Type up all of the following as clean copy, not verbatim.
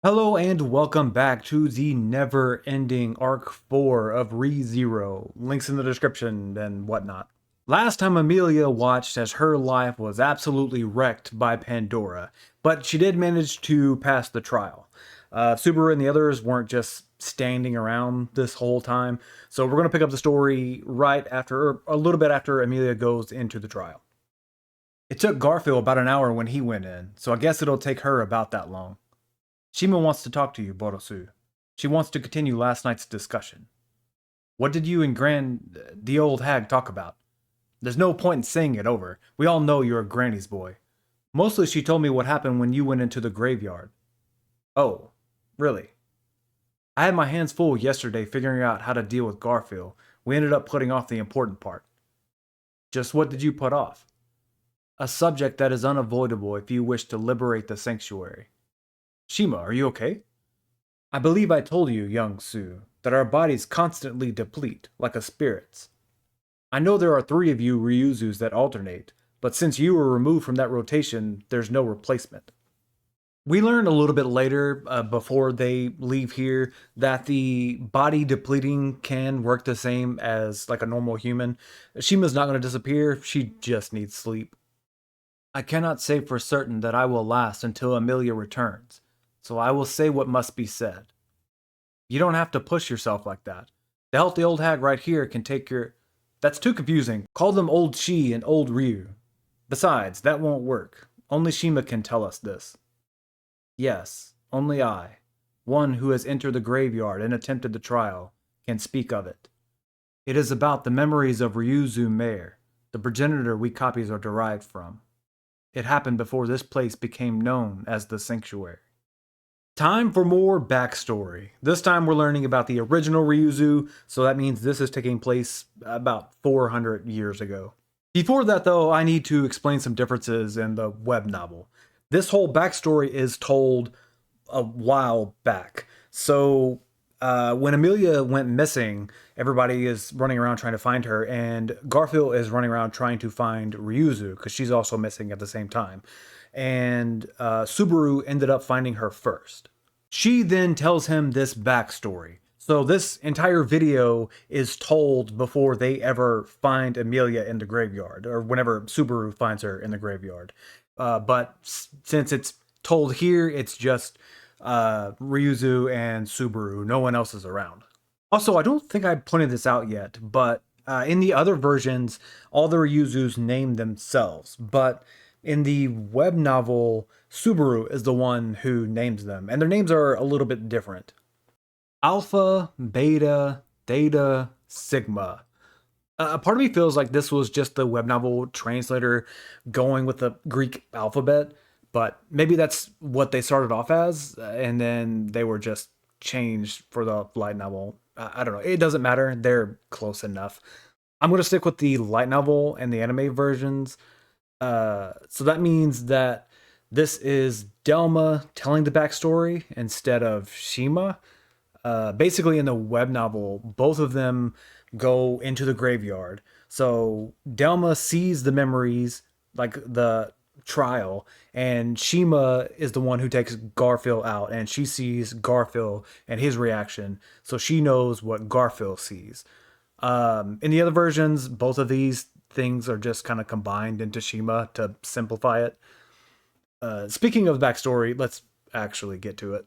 Hello and welcome back to the never-ending Arc 4 of ReZero. Links in the description and whatnot. Last time Amelia watched as her life was absolutely wrecked by Pandora, but she did manage to pass the trial. Subaru and the others weren't just standing around this whole time, so we're going to pick up the story right after, or a little bit after Amelia goes into the trial. It took Garfield about an hour when he went in, so I guess it'll take her about that long. Shima wants to talk to you, Borosu. She wants to continue last night's discussion. What did you and the old hag talk about? There's no point in saying it over. We all know you're a granny's boy. Mostly she told me what happened when you went into the graveyard. Oh, really? I had my hands full yesterday figuring out how to deal with Garfield. We ended up putting off the important part. Just what did you put off? A subject that is unavoidable if you wish to liberate the sanctuary. Shima, are you okay? I believe I told you, young Sue, that our bodies constantly deplete, like a spirit's. I know there are three of you Ryuzus that alternate, but since you were removed from that rotation, there's no replacement. We learn a little bit later, before they leave here, that the body depleting can work the same as like a normal human. Shima's not going to disappear, she just needs sleep. I cannot say for certain that I will last until Amelia returns, so I will say what must be said. You don't have to push yourself like that. The healthy old hag right here can take your... That's too confusing. Call them Old Shi and Old Ryu. Besides, that won't work. Only Shima can tell us this. Yes, only I, one who has entered the graveyard and attempted the trial, can speak of it. It is about the memories of Ryuzu Mayor, the progenitor we copies are derived from. It happened before this place became known as the Sanctuary. Time for more backstory. This time we're learning about the original Ryuzu, so that means this is taking place about 400 years ago. Before that though, I need to explain some differences in the web novel. This whole backstory is told a while back. So when Amelia went missing, everybody is running around trying to find her, and Garfield is running around trying to find Ryuzu because she's also missing at the same time. And Subaru ended up finding her first. She then tells him this backstory. So this entire video is told before they ever find Amelia in the graveyard, or whenever Subaru finds her in the graveyard. But since it's told here, it's just Ryuzu and Subaru. No one else is around. Also, I don't think I pointed this out yet, but in the other versions, all the Ryuzus name themselves. But in the web novel, Subaru is the one who names them, and their names are a little bit different. Alpha, Beta, Theta, Sigma. A part of me feels like this was just the web novel translator going with the Greek alphabet, but maybe that's what they started off as, and then they were just changed for the light novel. I don't know. It doesn't matter. They're close enough. I'm going to stick with the light novel and the anime versions. So that means that this is Delma telling the backstory instead of Shima. Basically, in the web novel, both of them go into the graveyard. So Delma sees the memories, like the trial, and Shima is the one who takes Garfield out, and she sees Garfield and his reaction, so she knows what Garfield sees. In the other versions, both of these things are just kind of combined into Shima to simplify it. Speaking of backstory, let's actually get to it.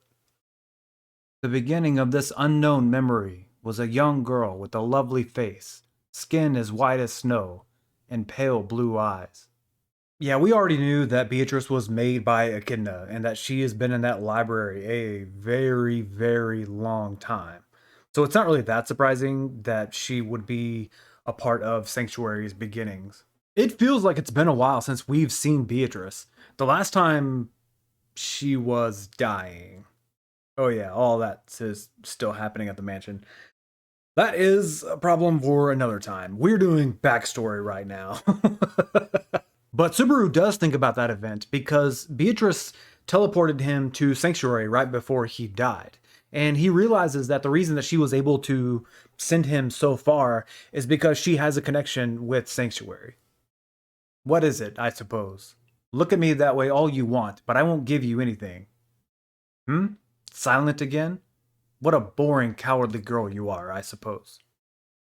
The beginning of this unknown memory was a young girl with a lovely face, skin as white as snow, and pale blue eyes. Yeah, we already knew that Beatrice was made by Echidna and that she has been in that library a very, very long time. So it's not really that surprising that she would be a part of Sanctuary's beginnings. It feels like it's been a while since we've seen Beatrice. The last time she was dying. Oh yeah, all that is still happening at the mansion. That is a problem for another time. We're doing backstory right now. But Subaru does think about that event because Beatrice teleported him to Sanctuary right before he died. And he realizes that the reason that she was able to send him so far is because she has a connection with Sanctuary. What is it, I suppose? Look at me that way all you want, but I won't give you anything. Hmm? Silent again? What a boring, cowardly girl you are, I suppose.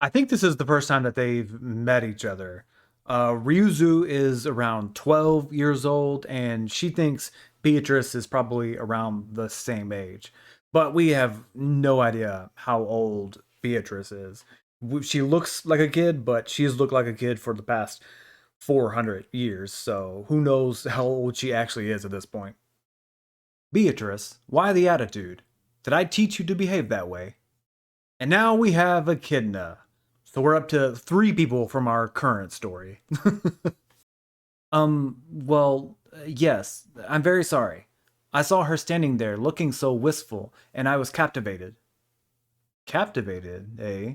I think this is the first time that they've met each other. Ryuzu is around 12 years old, and she thinks Beatrice is probably around the same age. But we have no idea how old Beatrice is. She looks like a kid, but she's looked like a kid for the past 400 years, so who knows how old she actually is at this point. Beatrice, why the attitude? Did I teach you to behave that way? And now we have Echidna. So we're up to 3 people from our current story. Yes, I'm very sorry. I saw her standing there looking so wistful, and I was captivated. Captivated, eh?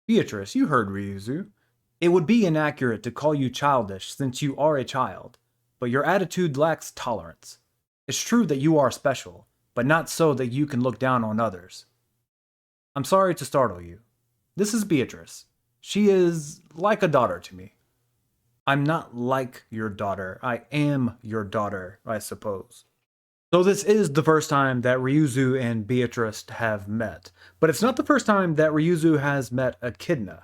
Beatrice, you heard Ryuzu. It would be inaccurate to call you childish since you are a child, but your attitude lacks tolerance. It's true that you are special, but not so that you can look down on others. I'm sorry to startle you. This is Beatrice. She is like a daughter to me. I'm not like your daughter. I am your daughter, I suppose. So this is the first time that Ryuzu and Beatrice have met, but it's not the first time that Ryuzu has met Echidna.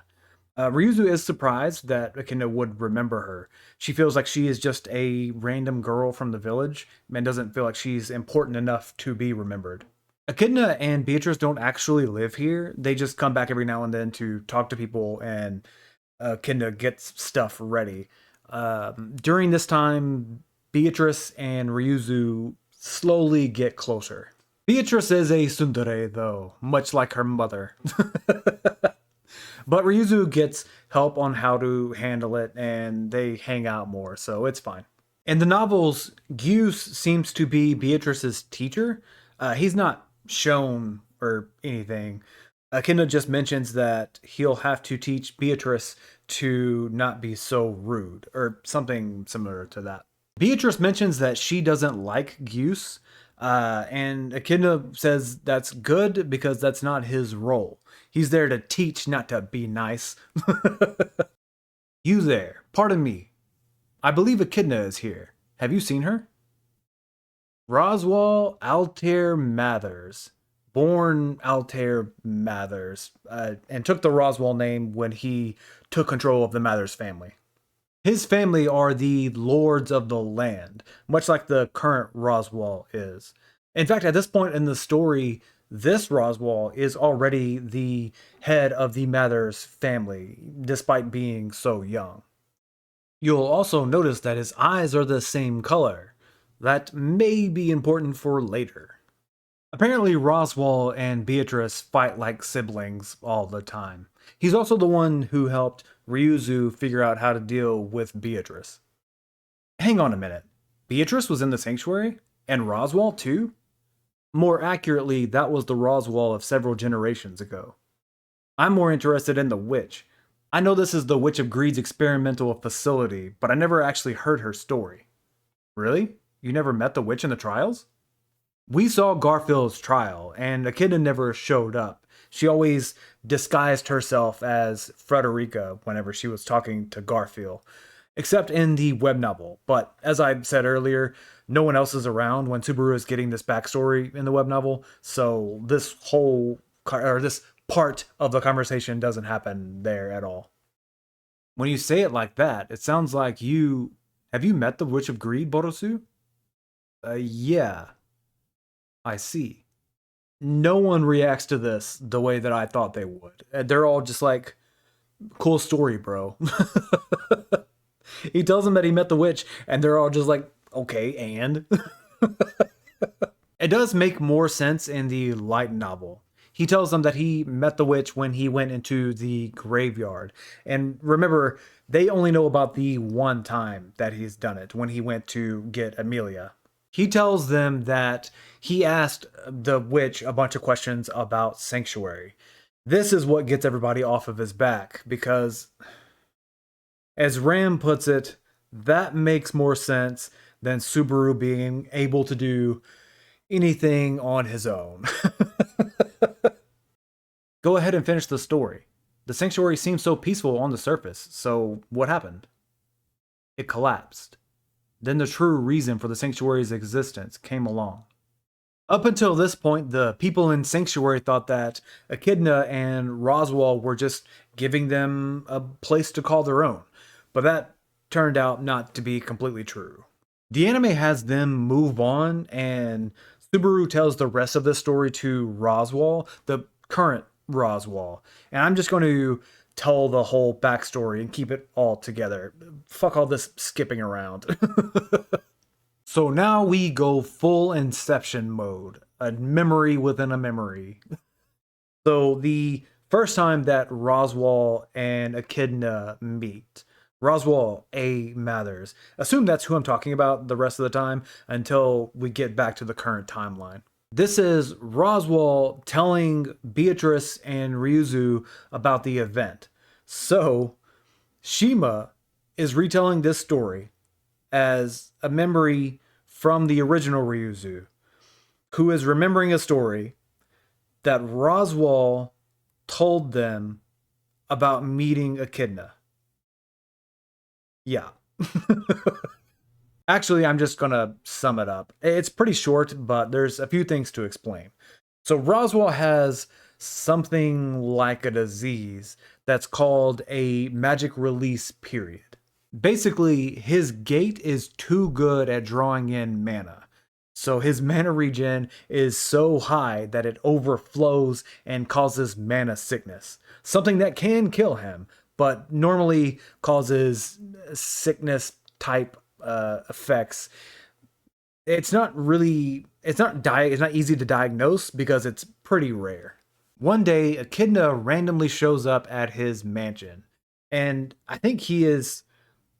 Ryuzu is surprised that Echidna would remember her. She feels like she is just a random girl from the village and doesn't feel like she's important enough to be remembered. Echidna and Beatrice don't actually live here. They just come back every now and then to talk to people, and Echidna gets stuff ready. During this time, Beatrice and Ryuzu slowly get closer. Beatrice is a tsundere, though, much like her mother. But Ryuzu gets help on how to handle it, and they hang out more, so it's fine. In the novels, Gyus seems to be Beatrice's teacher. He's not shown or anything. Echidna just mentions that he'll have to teach Beatrice to not be so rude, or something similar to that. Beatrice mentions that she doesn't like Gyus, and Echidna says that's good because that's not his role. He's there to teach, not to be nice. You there, pardon me. I believe Echidna is here. Have you seen her? Roswell Altair Mathers, born Altair Mathers, and took the Roswell name when he took control of the Mathers family. His family are the lords of the land, much like the current Roswell is. In fact, at this point in the story, this Roswell is already the head of the Mathers family, despite being so young. You'll also notice that his eyes are the same color. That may be important for later. Apparently, Roswell and Beatrice fight like siblings all the time. He's also the one who helped Ryuzu figure out how to deal with Beatrice. Hang on a minute. Beatrice was in the sanctuary? And Roswell too? More accurately, that was the Roswell of several generations ago. I'm more interested in the witch. I know this is the Witch of Greed's experimental facility, but I never actually heard her story. Really? You never met the witch in the trials? We saw Garfield's trial, and Echidna never showed up. She always disguised herself as Frederica whenever she was talking to Garfield, except in the web novel. But as I said earlier, no one else is around when Subaru is getting this backstory in the web novel, so this part of the conversation doesn't happen there at all. When you say it like that, it sounds like you... Have you met the Witch of Greed, Borosu? Yeah. I see. No one reacts to this the way that I thought they would. They're all just like, cool story, bro. He tells them that he met the witch, and they're all just like, okay, and? It does make more sense in the light novel. He tells them that he met the witch when he went into the graveyard. And remember, they only know about the one time that he's done it, when he went to get Amelia. He tells them that he asked the witch a bunch of questions about Sanctuary. This is what gets everybody off of his back, because, as Ram puts it, that makes more sense than Subaru being able to do anything on his own. Go ahead and finish the story. The Sanctuary seems so peaceful on the surface, so what happened? It collapsed. Then the true reason for the Sanctuary's existence came along. Up until this point, the people in Sanctuary thought that Echidna and Roswell were just giving them a place to call their own, but that turned out not to be completely true. The anime has them move on, and Subaru tells the rest of the story to Roswell, the current Roswell. And I'm just going to tell the whole backstory and keep it all together. Fuck all this skipping around. So now we go full Inception mode, a memory within a memory. So the first time that Roswell and Echidna meet, Roswell A. Mathers. Assume that's who I'm talking about the rest of the time until we get back to the current timeline. This is Roswell telling Beatrice and Ryuzu about the event. So Shima is retelling this story as a memory from the original Ryuzu, who is remembering a story that Roswell told them about meeting Echidna. Yeah. Actually, I'm just gonna sum it up. It's pretty short, but there's a few things to explain. So Roswell has something like a disease that's called a magic release period. Basically, his gate is too good at drawing in mana. So his mana regen is so high that it overflows and causes mana sickness. Something that can kill him, but normally causes sickness type effects. It's not easy to diagnose because it's pretty rare. One day, Echidna randomly shows up at his mansion, and I think he is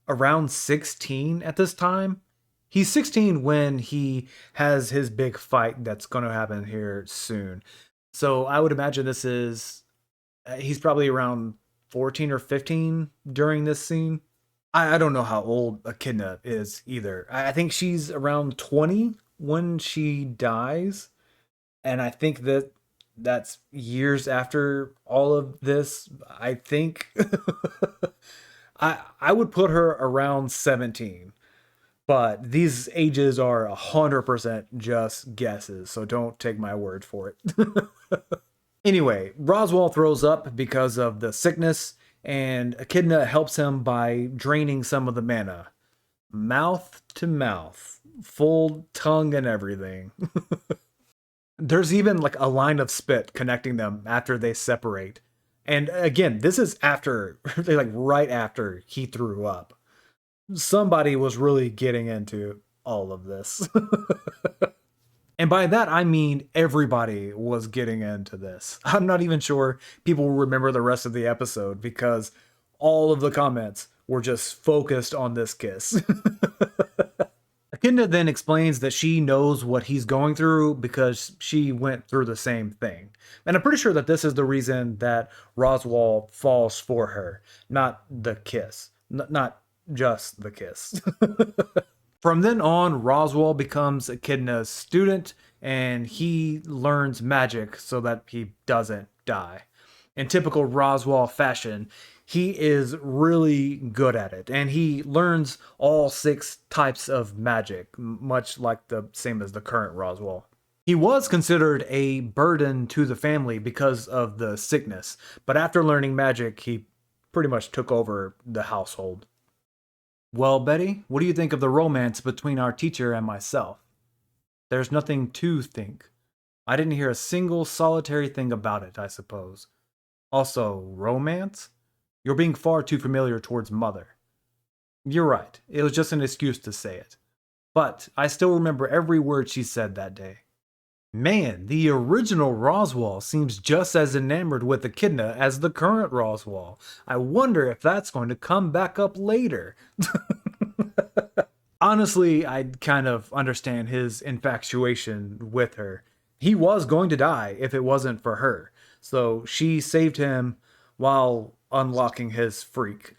around 16 at this time. He's 16 when he has his big fight that's going to happen here soon. So I would imagine this is he's probably around 14 or 15 during this scene. I don't know how old Echidna is either. I think she's around 20 when she dies, and I think that's years after all of this. I think I would put her around 17, but these ages are 100% just guesses, so don't take my word for it. Anyway, Roswell throws up because of the sickness, and Echidna helps him by draining some of the mana. Mouth to mouth, full tongue and everything. There's even like a line of spit connecting them after they separate. And again, this is after, like right after he threw up. Somebody was really getting into all of this. And by that, I mean everybody was getting into this. I'm not even sure people will remember the rest of the episode because all of the comments were just focused on this kiss. Echidna then explains that she knows what he's going through because she went through the same thing. And I'm pretty sure that this is the reason that Roswell falls for her, not the kiss. Not just the kiss. From then on, Roswell becomes Echidna's student and he learns magic so that he doesn't die. In typical Roswell fashion, he is really good at it and he learns all 6 types of magic, much like the same as the current Roswell. He was considered a burden to the family because of the sickness, but after learning magic, he pretty much took over the household. Well, Betty, what do you think of the romance between our teacher and myself? There's nothing to think. I didn't hear a single solitary thing about it, I suppose. Also, romance? You're being far too familiar towards Mother. You're right, it was just an excuse to say it. But I still remember every word she said that day. Man, the original Roswell seems just as enamored with Echidna as the current Roswell. I wonder if that's going to come back up later. Honestly, I kind of understand his infatuation with her. He was going to die if it wasn't for her. So she saved him while unlocking his freak.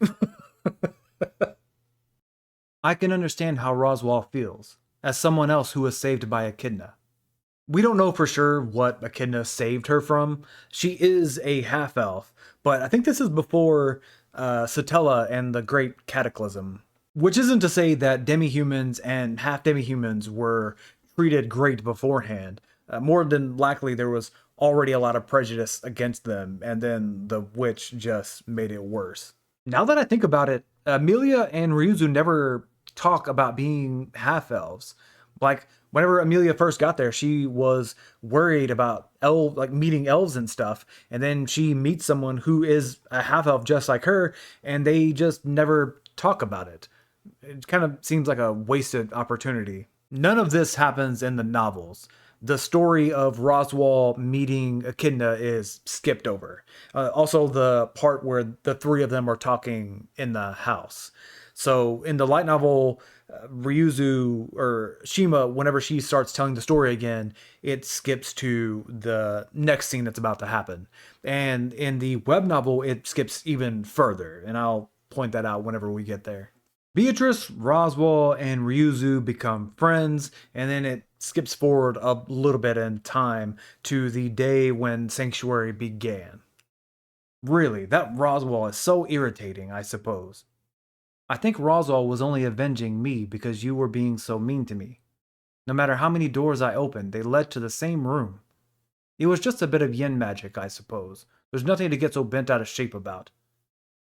I can understand how Roswell feels, as someone else who was saved by Echidna. We don't know for sure what Echidna saved her from. She is a half elf, but I think this is before Satella and the Great Cataclysm. Which isn't to say that demi-humans and half demi-humans were treated great beforehand. More than likely, there was already a lot of prejudice against them, and then the witch just made it worse. Now that I think about it, Amelia and Ryuzu never talk about being half elves. Like whenever Amelia first got there, she was worried about like meeting elves and stuff, and then she meets someone who is a half elf just like her, and they just never talk about it. It kind of seems like a wasted opportunity. None of this happens in the novels. The story of Roswell meeting Echidna is skipped over. Also, the part where the three of them are talking in the house. So, in the light novel, Ryuzu or Shima, whenever she starts telling the story again, it skips to the next scene that's about to happen. And in the web novel, it skips even further. And I'll point that out whenever we get there. Beatrice, Roswell, and Ryuzu become friends, and then it skips forward a little bit in time to the day when Sanctuary began. Really, that Roswell is so irritating, I suppose. I think Roswell was only avenging me because you were being so mean to me. No matter how many doors I opened, they led to the same room. It was just a bit of yin magic, I suppose. There's nothing to get so bent out of shape about.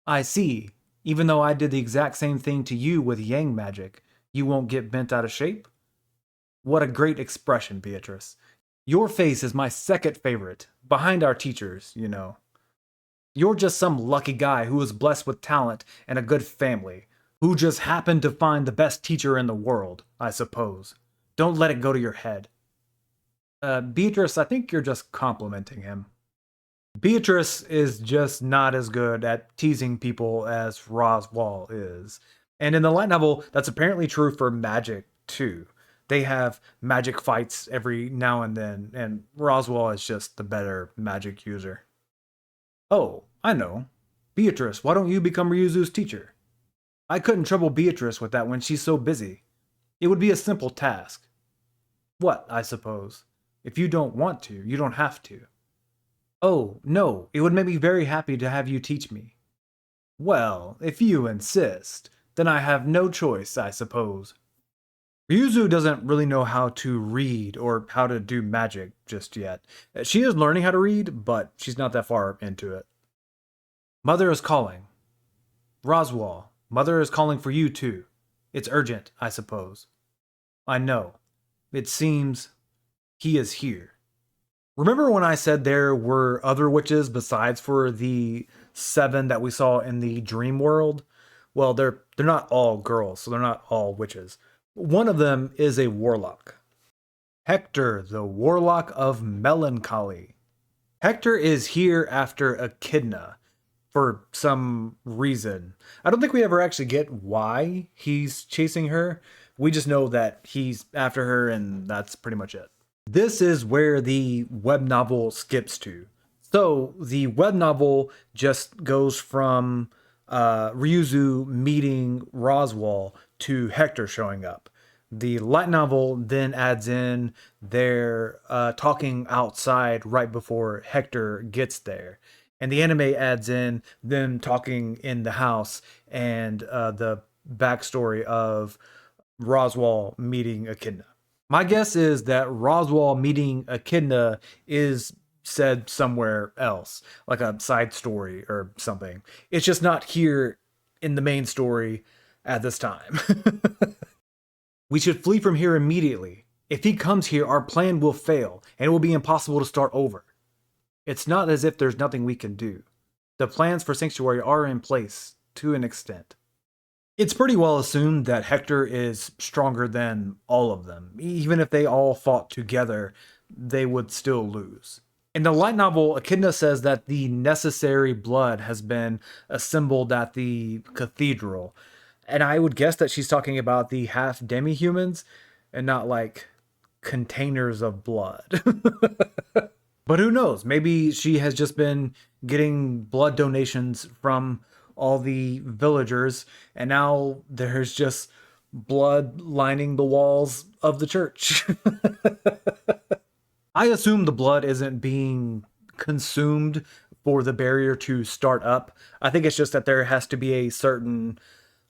I see. Even though I did the exact same thing to you with yang magic, you won't get bent out of shape? What a great expression, Beatrice. Your face is my second favorite, behind our teachers, you know. You're just some lucky guy who was blessed with talent and a good family, who just happened to find the best teacher in the world, I suppose. Don't let it go to your head. Beatrice, I think you're just complimenting him. Beatrice is just not as good at teasing people as Roswell is. And in the light novel, that's apparently true for magic too. They have magic fights every now and then, and Roswell is just the better magic user. Oh, I know. Beatrice, why don't you become Ryuzu's teacher? I couldn't trouble Beatrice with that when she's so busy. It would be a simple task. What, I suppose? If you don't want to, you don't have to. Oh, no, it would make me very happy to have you teach me. Well, if you insist, then I have no choice, I suppose. Ryuzu doesn't really know how to read or how to do magic just yet. She is learning how to read, but she's not that far into it. Mother is calling. Roswell, Mother is calling for you too. It's urgent, I suppose. I know. It seems he is here. Remember when I said there were other witches besides for the 7 that we saw in the dream world? Well, they're not all girls, so they're not all witches. One of them is a warlock. Hector, the Warlock of Melancholy. Hector is here after Echidna for some reason. I don't think we ever actually get why he's chasing her. We just know that he's after her, and that's pretty much it. This is where the web novel skips to. So the web novel just goes from Ryuzu meeting Roswell to Hector showing up. The light novel then adds in their talking outside right before Hector gets there. And the anime adds in them talking in the house and the backstory of Roswell meeting Echidna. My guess is that Roswell meeting Echidna is said somewhere else, like a side story or something. It's just not here in the main story at this time. We should flee from here immediately. If he comes here, our plan will fail, and it will be impossible to start over. It's not as if there's nothing we can do. The plans for Sanctuary are in place, to an extent. It's pretty well assumed that Hector is stronger than all of them. Even if they all fought together, they would still lose. In the light novel, Echidna says that the necessary blood has been assembled at the cathedral. And I would guess that she's talking about the half demi-humans and not like containers of blood. But who knows? Maybe she has just been getting blood donations from all the villagers, and now there's just blood lining the walls of the church. I assume the blood isn't being consumed for the barrier to start up. I think it's just that there has to be a certain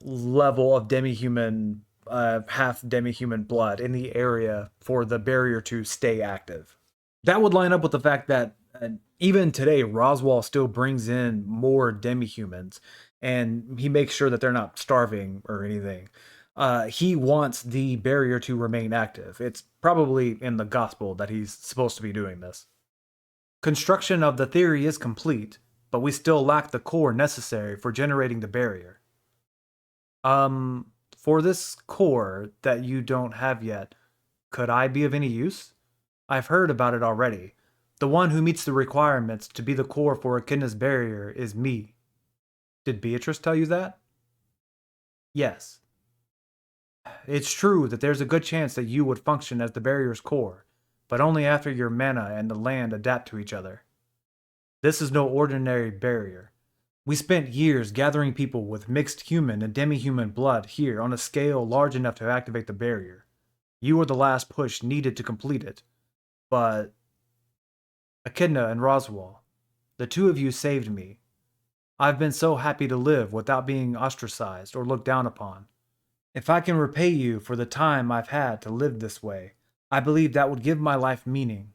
level of demi-human, half demi-human blood in the area for the barrier to stay active. That would line up with the fact that even today, Roswell still brings in more demi-humans, and he makes sure that they're not starving or anything. He wants the barrier to remain active. It's probably in the gospel that he's supposed to be doing this. Construction of the theory is complete, but we still lack the core necessary for generating the barrier. For this core that you don't have yet, could I be of any use? I've heard about it already. The one who meets the requirements to be the core for Echidna's barrier is me. Did Beatrice tell you that? Yes. It's true that there's a good chance that you would function as the barrier's core, but only after your mana and the land adapt to each other. This is no ordinary barrier. We spent years gathering people with mixed human and demi-human blood here on a scale large enough to activate the barrier. You were the last push needed to complete it. But Echidna and Roswell, the two of you saved me. I've been so happy to live without being ostracized or looked down upon. If I can repay you for the time I've had to live this way, I believe that would give my life meaning.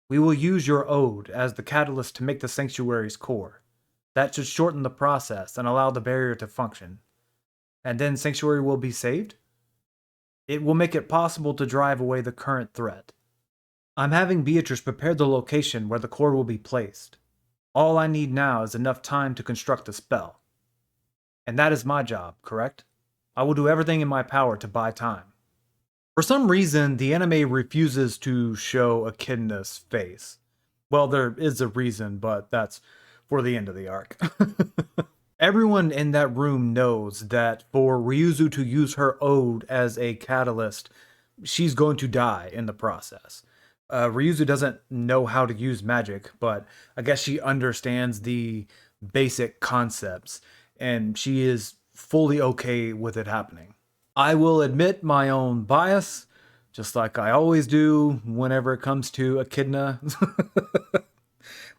We will use your ode as the catalyst to make the sanctuary's core. That should shorten the process and allow the barrier to function. And then sanctuary will be saved? It will make it possible to drive away the current threat. I'm having Beatrice prepare the location where the core will be placed. All I need now is enough time to construct the spell. And that is my job, correct? I will do everything in my power to buy time. For some reason, the anime refuses to show Echidna's face. Well, there is a reason, but that's for the end of the arc. Everyone in that room knows that for Ryuzu to use her ode as a catalyst, she's going to die in the process. Ryuzu doesn't know how to use magic, but I guess she understands the basic concepts, and she is fully okay with it happening. I will admit my own bias, just like I always do whenever it comes to Echidna.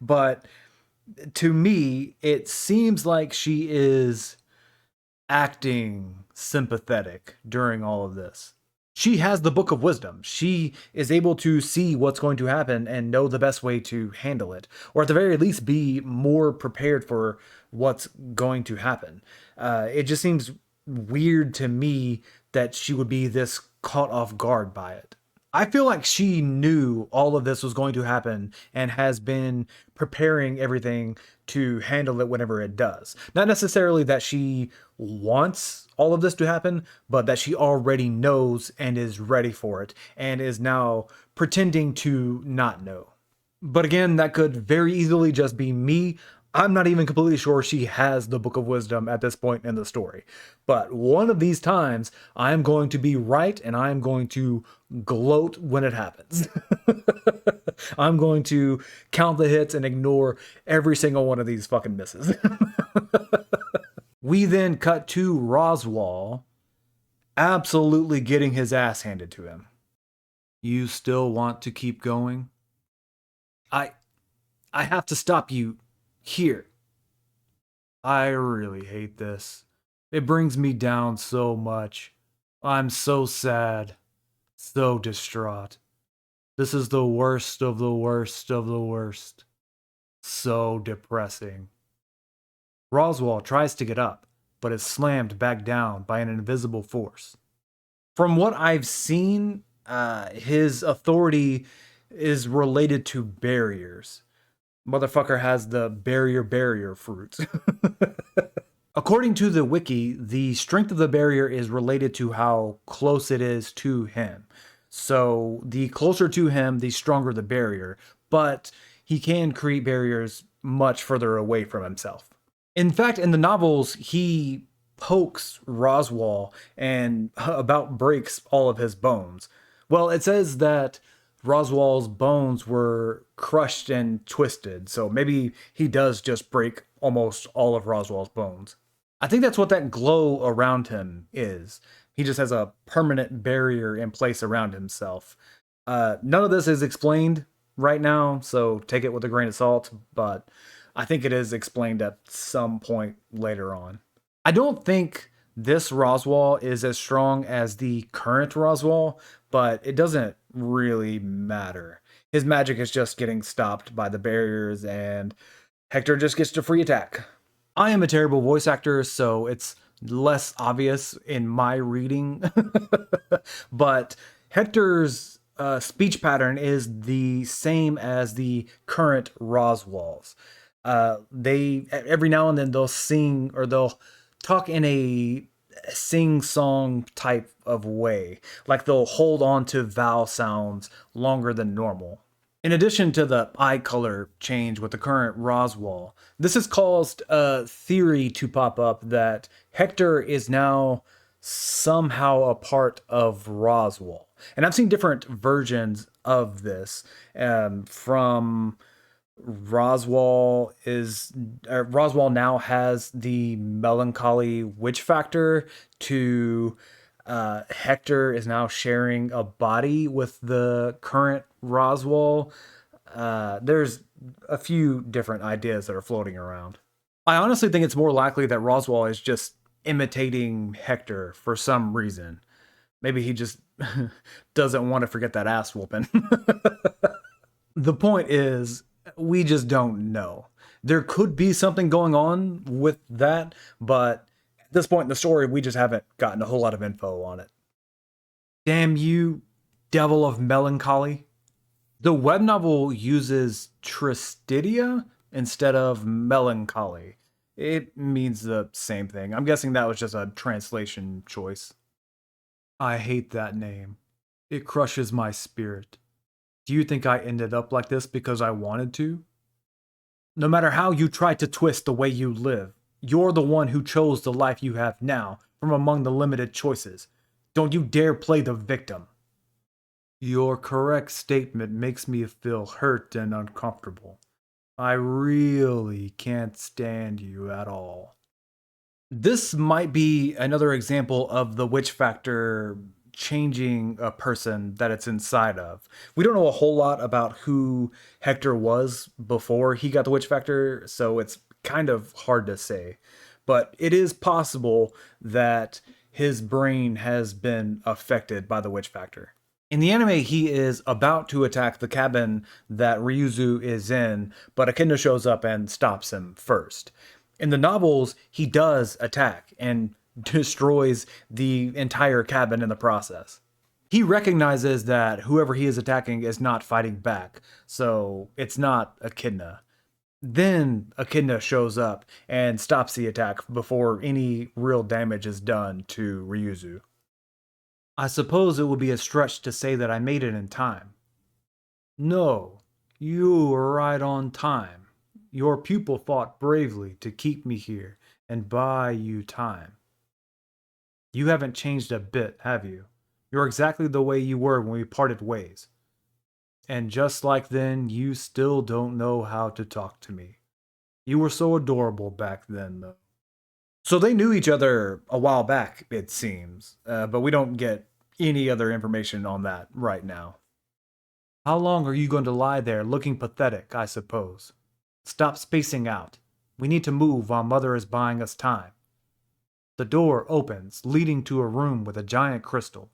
But to me, it seems like she is acting sympathetic during all of this. She has the Book of Wisdom. She is able to see what's going to happen and know the best way to handle it, or at the very least be more prepared for what's going to happen. It just seems weird to me that she would be this caught off guard by it. I feel like she knew all of this was going to happen and has been preparing everything to handle it whenever it does. Not necessarily that she wants all of this to happen, but that she already knows and is ready for it and is now pretending to not know. But again, that could very easily just be me. I'm not even completely sure she has the Book of Wisdom at this point in the story. But one of these times, I am going to be right and I am going to gloat when it happens. I'm going to count the hits and ignore every single one of these fucking misses. We then cut to Roswell absolutely getting his ass handed to him. You still want to keep going? I have to stop you. Here. I really hate this. It brings me down so much. I'm so sad. So distraught. This is the worst of the worst of the worst. So depressing. Roswell tries to get up, but is slammed back down by an invisible force. From what I've seen, his authority is related to barriers. Motherfucker has the barrier fruit. According to the wiki, the strength of the barrier is related to how close it is to him. So the closer to him, the stronger the barrier. But he can create barriers much further away from himself. In fact, in the novels, he pokes Roswell and about breaks all of his bones. Well, it says that Roswell's bones were crushed and twisted, so maybe he does just break almost all of Roswell's bones. I think that's what that glow around him is. He just has a permanent barrier in place around himself. None of this is explained right now, so take it with a grain of salt, but I think it is explained at some point later on. I don't think this Roswell is as strong as the current Roswell, but it doesn't really matter. His magic is just getting stopped by the barriers, and Hector just gets to free attack. I am a terrible voice actor, so it's less obvious in my reading. But Hector's speech pattern is the same as the current Roswalls. They every now and then they'll sing or they'll talk in a sing song type of way, like they'll hold on to vowel sounds longer than normal. In addition to the eye color change with the current Roswell, this has caused a theory to pop up that Hector is now somehow a part of Roswell. And I've seen different versions of this, from Roswell now has the melancholy witch factor to Hector is now sharing a body with the current Roswell. There's a few different ideas that are floating around. I honestly think it's more likely that Roswell is just imitating Hector for some reason. Maybe he just doesn't want to forget that ass whooping. The point is, we just don't know. There could be something going on with that, but at this point in the story, we just haven't gotten a whole lot of info on it. Damn you, devil of melancholy. The web novel uses tristidia instead of melancholy. It means the same thing. I'm guessing that was just a translation choice. I hate that name. It crushes my spirit. Do you think I ended up like this because I wanted to? No matter how you try to twist the way you live, you're the one who chose the life you have now from among the limited choices. Don't you dare play the victim. Your correct statement makes me feel hurt and uncomfortable. I really can't stand you at all. This might be another example of the witch factor changing a person that it's inside of. We don't know a whole lot about who Hector was before he got the witch factor, so it's kind of hard to say. But it is possible that his brain has been affected by the witch factor. In the anime, he is about to attack the cabin that Ryuzu is in, but Echidna shows up and stops him first. In the novels, he does attack and destroys the entire cabin in the process. He recognizes that whoever he is attacking is not fighting back, so it's not Echidna. Then Echidna shows up and stops the attack before any real damage is done to Ryuzu. I suppose it would be a stretch to say that I made it in time. No, you were right on time. Your pupil fought bravely to keep me here and buy you time. You haven't changed a bit, have you? You're exactly the way you were when we parted ways. And just like then, you still don't know how to talk to me. You were so adorable back then, though. So they knew each other a while back, it seems, but we don't get any other information on that right now. How long are you going to lie there looking pathetic, I suppose? Stop spacing out. We need to move while Mother is buying us time. The door opens, leading to a room with a giant crystal.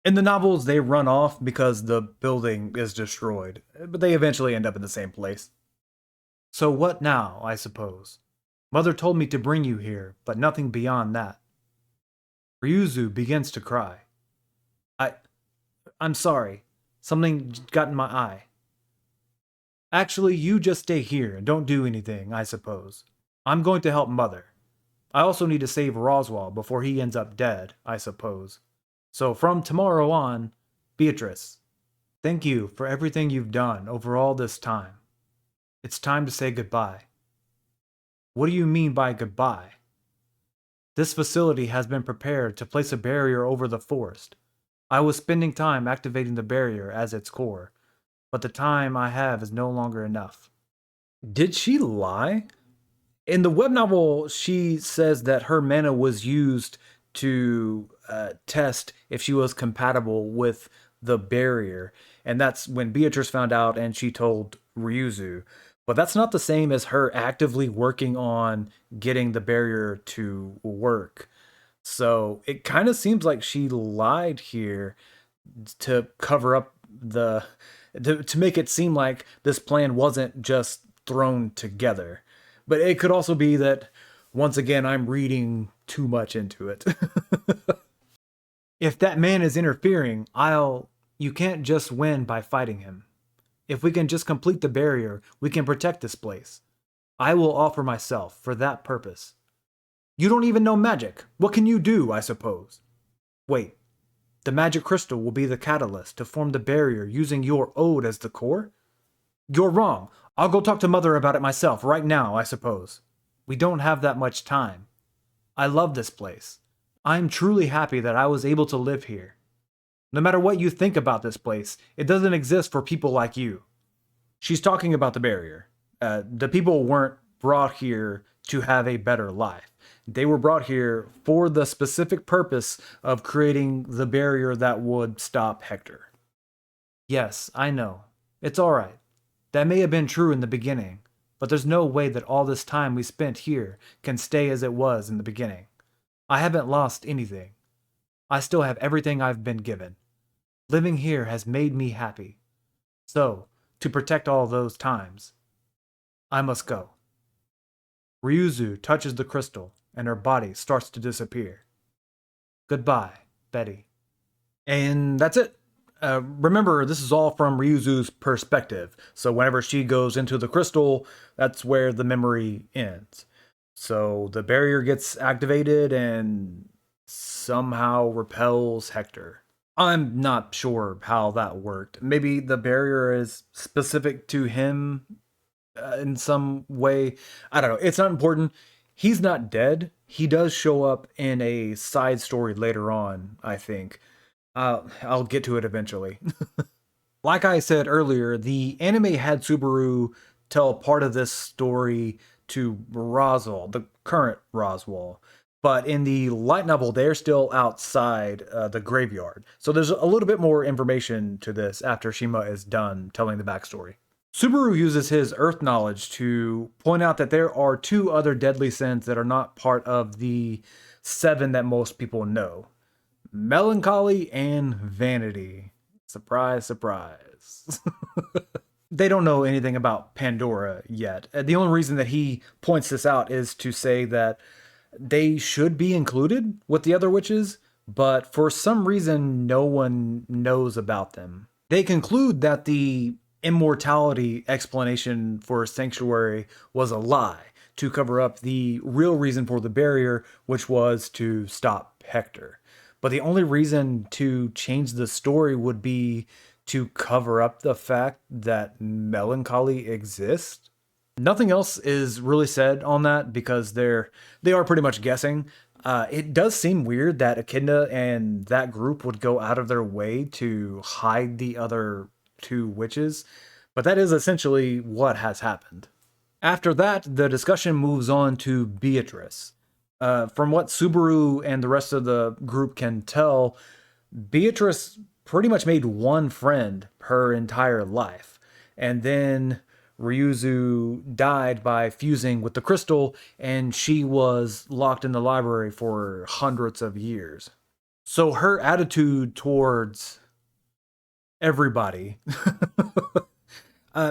In the novels, they run off because the building is destroyed, but they eventually end up in the same place. So what now, I suppose? Mother told me to bring you here, but nothing beyond that. Ryuzu begins to cry. I'm sorry. Something got in my eye. Actually, you just stay here and don't do anything, I suppose. I'm going to help Mother. I also need to save Roswell before he ends up dead, I suppose. So from tomorrow on, Beatrice, thank you for everything you've done over all this time. It's time to say goodbye. What do you mean by goodbye? This facility has been prepared to place a barrier over the forest. I was spending time activating the barrier as its core, but the time I have is no longer enough. Did she lie? In the web novel, she says that her mana was used to test if she was compatible with the barrier, and that's when Beatrice found out and she told Ryuzu. But that's not the same as her actively working on getting the barrier to work. So it kind of seems like she lied here. to cover up to make it seem like this plan wasn't just thrown together. But it could also be that, once again, I'm reading too much into it. If that man is interfering, you can't just win by fighting him. If we can just complete the barrier, we can protect this place. I will offer myself for that purpose. You don't even know magic. What can you do, I suppose? Wait, the magic crystal will be the catalyst to form the barrier using your ode as the core? You're wrong. I'll go talk to Mother about it myself right now, I suppose. We don't have that much time. I love this place. I'm truly happy that I was able to live here. No matter what you think about this place, it doesn't exist for people like you. She's talking about the barrier. The people weren't brought here to have a better life. They were brought here for the specific purpose of creating the barrier that would stop Hector. Yes, I know. It's alright. That may have been true in the beginning, but there's no way that all this time we spent here can stay as it was in the beginning. I haven't lost anything. I still have everything I've been given. Living here has made me happy. So, to protect all those times, I must go. Ryuzu touches the crystal, and her body starts to disappear. Goodbye, Betty. And that's it. Remember, this is all from Ryuzu's perspective. So whenever she goes into the crystal, that's where the memory ends. So the barrier gets activated and somehow repels Hector. I'm not sure how that worked. Maybe the barrier is specific to him in some way. I don't know. It's not important. He's not dead. He does show up in a side story later on, I think. I'll get to it eventually. Like I said earlier, the anime had Subaru tell part of this story to Roswell, the current Roswell. But in the light novel, they're still outside the graveyard. So there's a little bit more information to this after Shima is done telling the backstory. Subaru uses his Earth knowledge to point out that there are two other deadly sins that are not part of the 7 that most people know: melancholy and vanity. Surprise, surprise. They don't know anything about Pandora yet. The only reason that he points this out is to say that they should be included with the other witches, but for some reason, no one knows about them. They conclude that the immortality explanation for Sanctuary was a lie to cover up the real reason for the barrier, which was to stop Hector. But the only reason to change the story would be to cover up the fact that melancholy exists. Nothing else is really said on that because they are pretty much guessing. It does seem weird that Echidna and that group would go out of their way to hide the other 2 witches, but that is essentially what has happened. After that, the discussion moves on to Beatrice. From what Subaru and the rest of the group can tell, Beatrice pretty much made one friend her entire life. And then Ryuzu died by fusing with the crystal, and she was locked in the library for hundreds of years. So her attitude towards everybody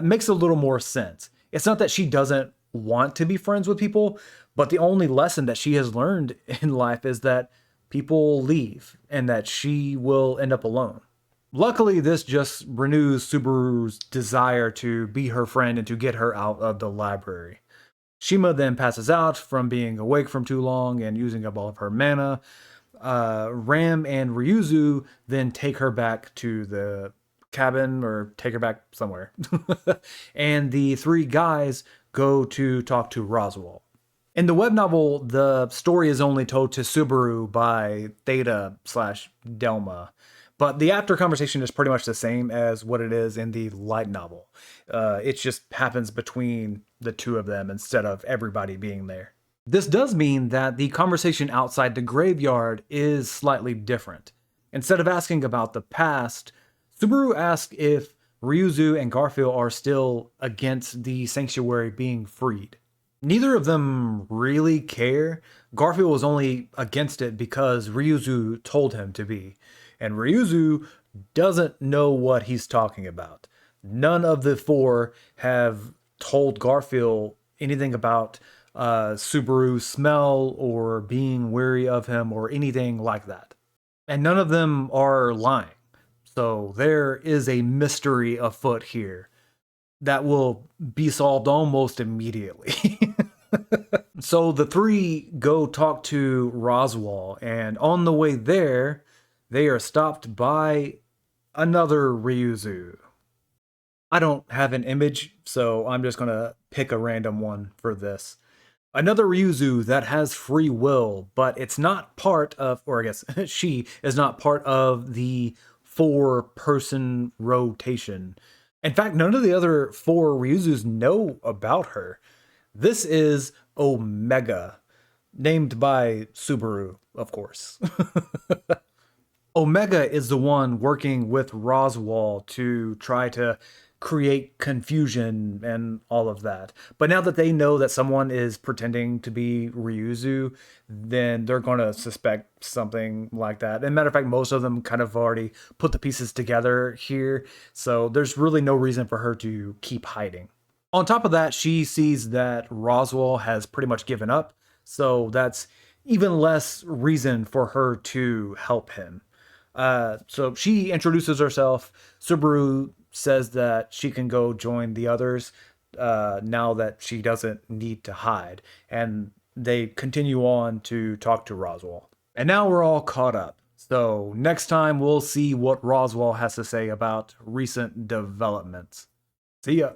makes a little more sense. It's not that she doesn't want to be friends with people, but the only lesson that she has learned in life is that people leave and that she will end up alone. Luckily, this just renews Subaru's desire to be her friend and to get her out of the library. Shima then passes out from being awake from too long and using up all of her mana. Ram and Ryuzu then take her back to the cabin or take her back somewhere. And the 3 guys go to talk to Roswell. In the web novel, the story is only told to Subaru by Theta/Delma, but the after conversation is pretty much the same as what it is in the light novel. It just happens between the 2 of them instead of everybody being there. This does mean that the conversation outside the graveyard is slightly different. Instead of asking about the past, Subaru asks if Ryuzu and Garfield are still against the sanctuary being freed. Neither of them really care. Garfield was only against it because Ryuzu told him to be. And Ryuzu doesn't know what he's talking about. None of the four have told Garfield anything about Subaru's smell or being wary of him or anything like that. And none of them are lying. So there is a mystery afoot here that will be solved almost immediately. So the three go talk to Roswell, and on the way there, they are stopped by another Ryuzu. I don't have an image, so I'm just gonna pick a random one for this. Another Ryuzu that has free will, but it's not part of, or I guess she is not part of the four-person rotation. In fact, none of the other four Ryuzus know about her. This is Omega, named by Subaru, of course. Omega is the one working with Roswell to try to create confusion and all of that. But now that they know that someone is pretending to be Ryuzu, then they're going to suspect something like that. And matter of fact, most of them kind of already put the pieces together here. So there's really no reason for her to keep hiding. On top of that, she sees that Roswell has pretty much given up. So that's even less reason for her to help him. So she introduces herself. Subaru says that she can go join the others now that she doesn't need to hide. And they continue on to talk to Roswell. And now we're all caught up. So next time we'll see what Roswell has to say about recent developments. See ya.